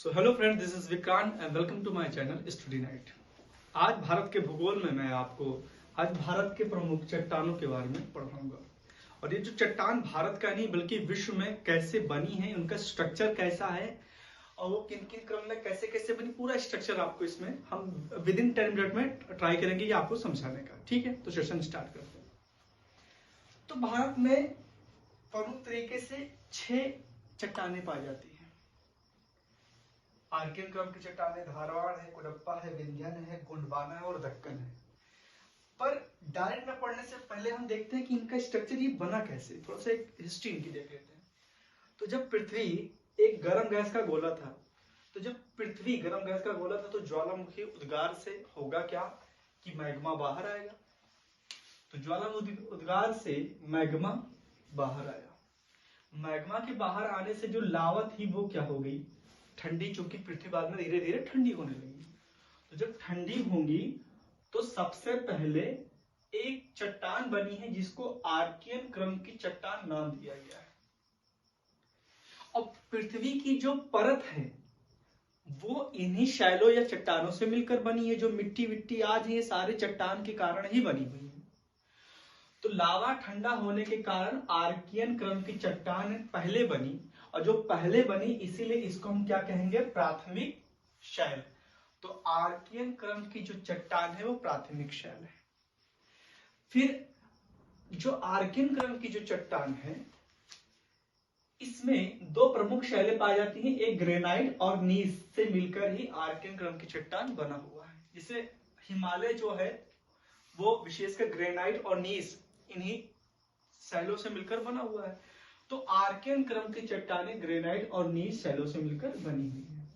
So hello friend, this is Vikrant and welcome to my channel study night. आज भारत के भूगोल में मैं आपको आज भारत के प्रमुख चट्टानों के बारे में पढ़ाऊंगा। और ये जो चट्टान भारत का नहीं बल्कि विश्व में कैसे बनी है, उनका स्ट्रक्चर कैसा है और वो किन किन क्रम में कैसे कैसे बनी, पूरा स्ट्रक्चर आपको इसमें हम विद इन 10 मिनट में ट्राई करेंगे ये आपको समझाने का। ठीक है, तो सेशन स्टार्ट करते हैं। तो भारत में प्रमुख तरीके से 6 चट्टानें पाई जाती है। आर्कियन क्रम की चट्टानें धारवाड़ है, कुडप्पा है, विंध्यन है, गोंडवाना है और दक्कन है। पर डायरेक्ट में पढ़ने से पहले हम देखते हैं कि इनका स्ट्रक्चर ये बना कैसे, थोड़ा सा एक हिस्ट्री इनकी देख लेते हैं। तो जब पृथ्वी एक गर्म गैस का गोला था, तो जब पृथ्वी गर्म गैस का गोला था तो ज्वालामुखी उद्गार से होगा क्या कि मैग्मा बाहर आएगा। तो ज्वालामुखी उद्गार से मैग्मा बाहर आया। मैग्मा के बाहर आने से जो लावा थी वो क्या हो गई, ठंडी, चूंकि पृथ्वी बाद में धीरे धीरे ठंडी होने लगी। तो जब ठंडी होंगी तो सबसे पहले एक चट्टान बनी है जिसको आर्कियन क्रम की चट्टान नाम दिया गया है। और पृथ्वी की जो परत है वो इन्हीं शैलो या चट्टानों से मिलकर बनी है। जो मिट्टी विट्टी आज है ये सारे चट्टान के कारण ही बनी हुई है। तो लावा ठंडा होने के कारण आर्कियन क्रम की चट्टान पहले बनी, और जो पहले बनी इसीलिए इसको हम क्या कहेंगे, प्राथमिक शैल। तो आर्कियन क्रम की जो चट्टान है वो प्राथमिक शैल है। फिर जो आर्कियन क्रम की जो चट्टान है इसमें 2 प्रमुख शैलें पाई जाती हैं, एक ग्रेनाइट और नीस से मिलकर ही आर्कियन क्रम की चट्टान बना हुआ है। जिसे हिमालय जो है वो विशेषकर ग्रेनाइट और नीस इन्हीं शैलों से मिलकर बना हुआ है। तो आर्कियन क्रम की चट्टानें ग्रेनाइट और नीस शैलों से मिलकर बनी हुई है।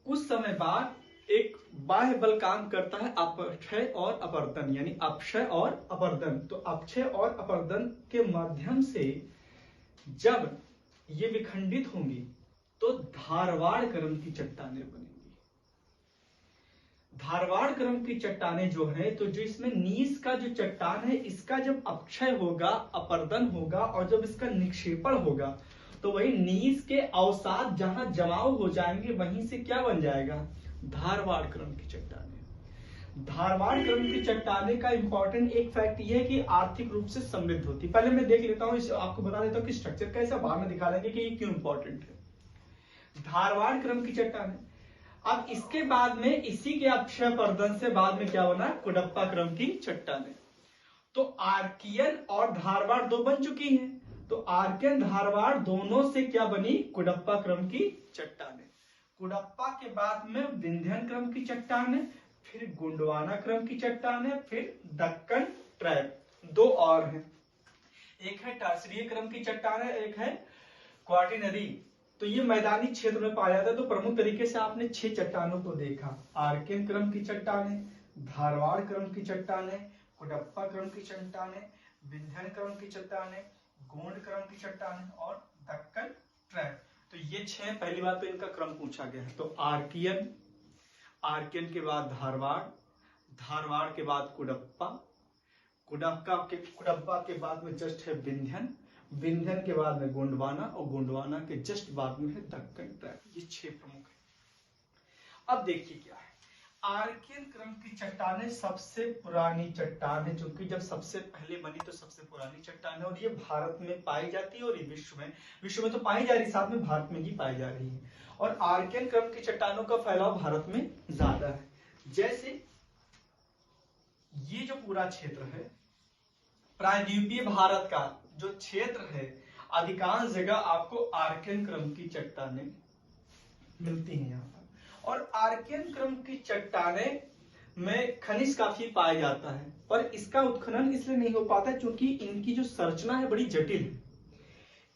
कुछ समय बाद एक बाह्य बल काम करता है, अपक्षय और अपर्दन, यानी अपक्षय और अपर्दन। तो अपक्षय और अपर्दन के माध्यम से जब ये विखंडित होंगी तो धारवाड़ क्रम की चट्टानें बनेंगी। धारवाड़ क्रम की चट्टानें जो है, तो जो इसमें नीस का जो चट्टान है इसका जब अपक्षय होगा, अपर्दन होगा और जब इसका निक्षेपण होगा तो वही नीस के अवसाद जहां जमाव हो जाएंगे वहीं से क्या बन जाएगा, धारवाड़ क्रम की चट्टानें। धारवाड़ क्रम की चट्टानें का इंपॉर्टेंट एक फैक्ट ये है कि आर्थिक रूप से समृद्ध होती। पहले मैं देख लेता हूं, आपको बता देता हूं कि स्ट्रक्चर कैसा, बाद में दिखा देंगे कि ये क्यों इंपॉर्टेंट है। धारवाड़ क्रम की चट्टानें। अब इसके बाद में इसी के अपक्षय पर्दन से बाद में क्या बना, कुडप्पा क्रम की चट्टानें। तो आर्कियन और धारवाड़ 2 बन चुकी हैं। तो आर्कियन धारवाड़ दोनों से क्या बनी, कुडप्पा क्रम की चट्टानें। कुडप्पा के बाद में विंध्यन क्रम की चट्टानें, फिर गोंडवाना क्रम की चट्टानें, फिर दक्कन ट्रैप। 2 और हैं, एक है टर्सरीय क्रम की चट्टानें, एक है क्वार्टिनरी। तो ये मैदानी क्षेत्र में पाया जाता है। तो प्रमुख तरीके से आपने 6 चट्टानों को देखा, आर्कियन क्रम की चट्टानें, धारवाड़ क्रम की चट्टानें, कुडप्पा क्रम की चट्टानें, विंध्यन क्रम की चट्टानें, गोंड क्रम की चट्टानें और दक्कन ट्रैप। तो ये 6, पहली बात तो इनका क्रम पूछा गया है। तो आर्कियन, आर्कियन के बाद धारवाड़, धारवाड़ के बाद कुडप्पा, कुडप्पा के बाद में जस्ट है विंध्यन, विंध्यन के बाद में गोंडवाना और गोंडवाना के जस्ट बाद में है दक्कन ट्रैप। ये 6 प्रमुख है। अब देखिए क्या है, आर्कियन क्रम की चट्टानें सबसे पुरानी चट्टान है, क्योंकि जब सबसे पहले बनी तो सबसे पुरानी चट्टान है। और ये भारत में पाई जाती है और ये विश्व में तो पाई जा रही, साथ में भारत में भी पाई जा रही है। और आर्कियन क्रम की चट्टानों का फैलाव भारत में ज्यादा है। जैसे ये जो पूरा क्षेत्र है प्रायद्वीपीय भारत का जो क्षेत्र है, अधिकांश जगह आपको आर्कियन क्रम की चट्टानें मिलती हैं यहाँ पर। और आर्कियन क्रम की चट्टानें में खनिज काफी पाया जाता है, पर इसका उत्खनन इसलिए नहीं हो पाता क्योंकि इनकी जो संरचना है बड़ी जटिल है।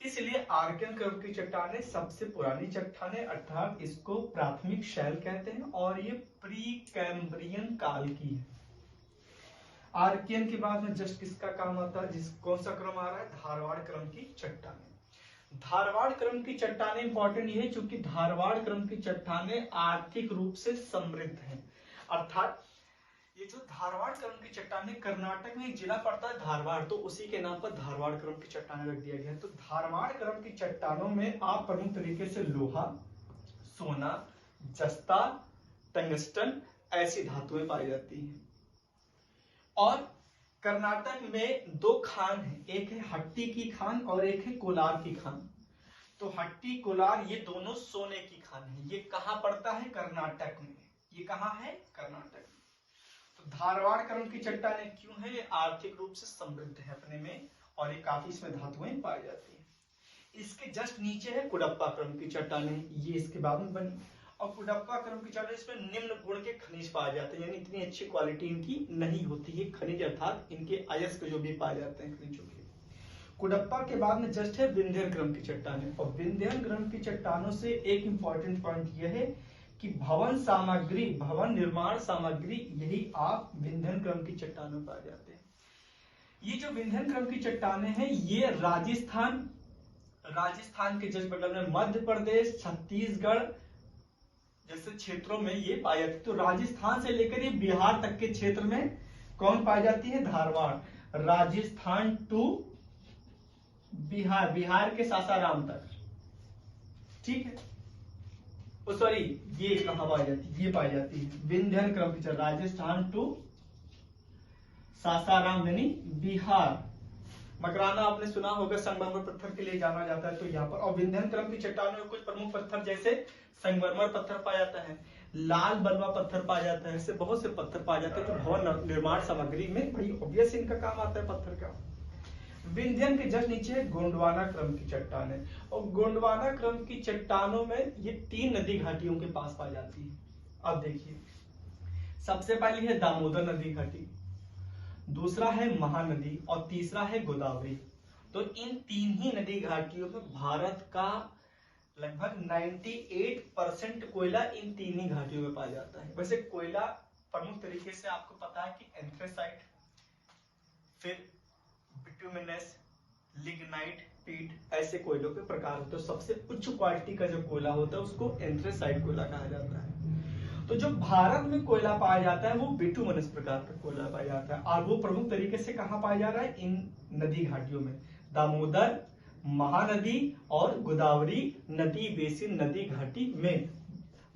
इसलिए आर्कियन क्रम की चट्टानें सबसे पुरानी चट्टानें, अर्थात इसको प्राथमिक शैल कहते हैं और ये प्री कैम्ब्रियन काल की है। आर्कियन के बाद में जस्ट किसका काम आता है, कौन सा क्रम आ रहा है, धारवाड़ क्रम की चट्टानें। धारवाड़ क्रम की चट्टानें इंपॉर्टेंट ये है क्योंकि धारवाड़ क्रम की चट्टानें आर्थिक रूप से समृद्ध हैं। अर्थात ये जो धारवाड़ क्रम की चट्टानें, कर्नाटक में एक जिला पड़ता है धारवाड़, तो उसी के नाम पर धारवाड़ क्रम की चट्टानें रख दिया गया है। तो धारवाड़ क्रम की चट्टानों में आप प्रमुख तरीके से लोहा, सोना, जस्ता, टंगस्टन ऐसी धातुएं पाई जाती हैं। और कर्नाटक में दो खान है, एक है हट्टी की खान और एक है कोलार की खान। तो हट्टी कोलार ये दोनों सोने की खान है। ये कहाँ पड़ता है? कर्नाटक में। ये कहाँ है? कर्नाटक में। तो धारवाड़ क्रम की चट्टानें क्यों है? ये आर्थिक रूप से समृद्ध है अपने में और ये काफी इसमें धातुएं पाई जाती है। इसके जस्ट नीचे है कुडप्पा क्रम की चट्टानें, ये इसके बाद में बनी। और कुडप्पा क्रम की चट्टानें इसमें निम्न गुण के खनिज पाए जाते हैं, यानी इतनी अच्छी क्वालिटी इनकी नहीं होती है खनिज, अर्थात इनके अयस्क जो भी पाए जाते हैं खनिजों के। कुडप्पा के बाद में जस्ट है विंध्यन क्रम की चट्टानें। और विंध्यन क्रम की चट्टानों से एक इंपॉर्टेंट पॉइंट यह है कि भवन सामग्री, भवन निर्माण सामग्री यही आप विंध्यन क्रम की चट्टानों पाए जाते हैं। ये जो विंध्यन क्रम की चट्टानें हैं ये राजस्थान के जस्ट बगल में मध्य प्रदेश, छत्तीसगढ़ जैसे क्षेत्रों में ये पाई जाती है। तो राजस्थान से लेकर ये बिहार तक के क्षेत्र में कौन पाई जाती है? धारवाड़। राजस्थान टू बिहार, बिहार के सासाराम तक, ठीक है। सॉरी, ये कहां पाई जाती है? ये पाई जाती है विंध्यन क्रम की चट्टान, राजस्थान टू सासाराम यानी बिहार। मकराना आपने सुना होगा, संगमरमर पत्थर के लिए जाना जाता है। तो यहाँ पर और विंध्यन क्रम की चट्टानों में कुछ प्रमुख पत्थर जैसे संगमरमर पत्थर पाया जाता है, लाल बलुआ पत्थर पाया जाता है, ऐसे बहुत से पत्थर पाए जाते हैं जो भवन निर्माण सामग्री में बड़ी ऑब्वियस इनका काम आता है पत्थर का। विंध्यन के जस्ट नीचे है गोंडवाना क्रम की चट्टानें। और गोंडवाना क्रम की चट्टानों में ये 3 नदी घाटियों के पास पाई जाती है। अब देखिए, सबसे पहली है दामोदर नदी घाटी, दूसरा है महानदी और तीसरा है गोदावरी। तो इन 3 ही नदी घाटियों में भारत का लगभग 98% कोयला इन 3 ही घाटियों में पाया जाता है। वैसे कोयला प्रमुख तरीके से आपको पता है कि एंथ्रेसाइट, फिर बिटुमिनस, लिग्नाइट, पीट ऐसे कोयलों के प्रकार होते हैं। सबसे उच्च क्वालिटी का जो कोयला होता है उसको एंथ्रेसाइट कोयला कहा जाता है। तो जो भारत में कोयला पाया जाता है वो बिटुमिनस प्रकार का कोयला पाया जाता है और वो प्रमुख तरीके से कहां पाया जा रहा है? इन नदी घाटियों में, दामोदर, महानदी और गोदावरी नदी बेसिन नदी घाटी में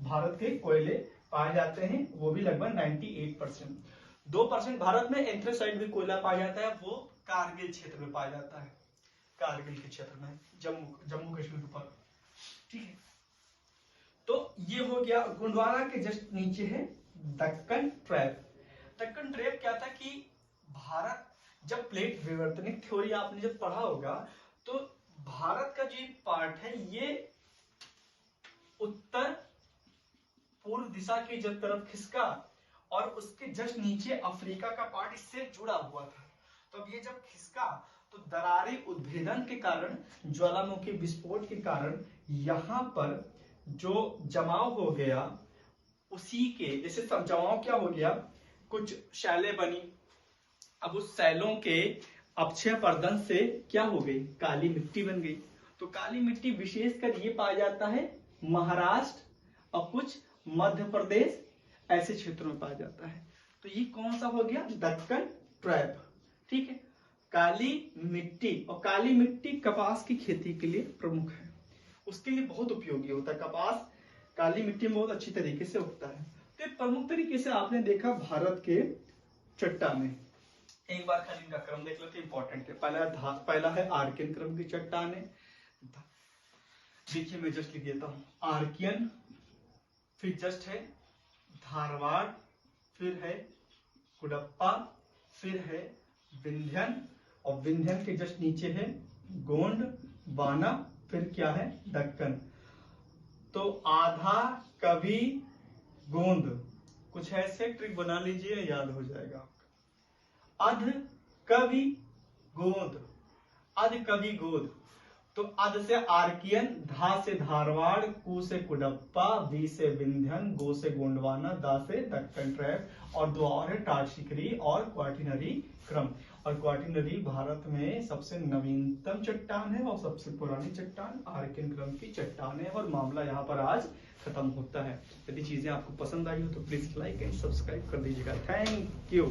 भारत के कोयले पाए जाते हैं, वो भी लगभग 98%। 2% भारत में एंथ्रेसाइट भी कोयला पाया जाता है, वो कारगिल क्षेत्र में पाया जाता है, कारगिल के क्षेत्र में, जम्मू कश्मीर पर, ठीक है। तो ये हो गया। गोंडवाना के जस्ट नीचे है दक्कन ट्रैप। दक्कन ट्रैप क्या था कि भारत जब प्लेट विवर्तनिक थ्योरी आपने जब पढ़ा होगा तो भारत का जो पार्ट है ये उत्तर पूर्व दिशा की जब तरफ खिसका और उसके जस्ट नीचे अफ्रीका का पार्ट इससे जुड़ा हुआ था। तो अब ये जब खिसका तो दरारी उद्भेदन के कारण, ज्वालामुखी विस्फोट के कारण यहाँ पर जो जमाव हो गया, उसी के जैसे जमाव क्या हो गया, कुछ शैलें बनी। अब उस शैलों के अपक्षय पर्दन से क्या हो गई? काली मिट्टी बन गई। तो काली मिट्टी विशेषकर ये पाया जाता है महाराष्ट्र और कुछ मध्य प्रदेश ऐसे क्षेत्रों में पाया जाता है। तो ये कौन सा हो गया? दक्कन ट्रैप, ठीक है। काली मिट्टी, और काली मिट्टी कपास की खेती के लिए प्रमुख है, उसके लिए बहुत उपयोगी होता है। कपास काली मिट्टी में बहुत अच्छी तरीके से उगता है। तो प्रमुख तरीके से आपने देखा भारत के चट्टानें। एक बार खाली इनका क्रम देख लेते, इंपॉर्टेंट है। पहला है आर्कियन क्रम की चट्टानें। देखिए मैं जस्ट लिख देता हूं, आर्कियन, फिर जस्ट है धारवाड़, फिर है कुडप्पा, फिर है विंध्यन, और विंध्यन के जस्ट नीचे है गोंडवाना, फिर क्या है? दक्कन। तो आधा कवि गोंद, कुछ ऐसे ट्रिक बना लीजिए, याद हो जाएगा। अध कवि गोंद, अध कवि गोंद। तो अध से आर्कियन, धा से धारवाड़, कु से कुडप्पा, वी से विंध्यन, गो से गोंडवाना, दा से दक्कन ट्रैप, और दो और है टार्शिकरी और क्वार्टिनरी क्रम। और क्वार्टिनरी भारत में सबसे नवीनतम चट्टान है और सबसे पुरानी चट्टान आर्कियन क्रम की चट्टान है। और मामला यहाँ पर आज खत्म होता है। यदि चीजें आपको पसंद आई हो तो प्लीज लाइक एंड सब्सक्राइब कर दीजिएगा। Thank you.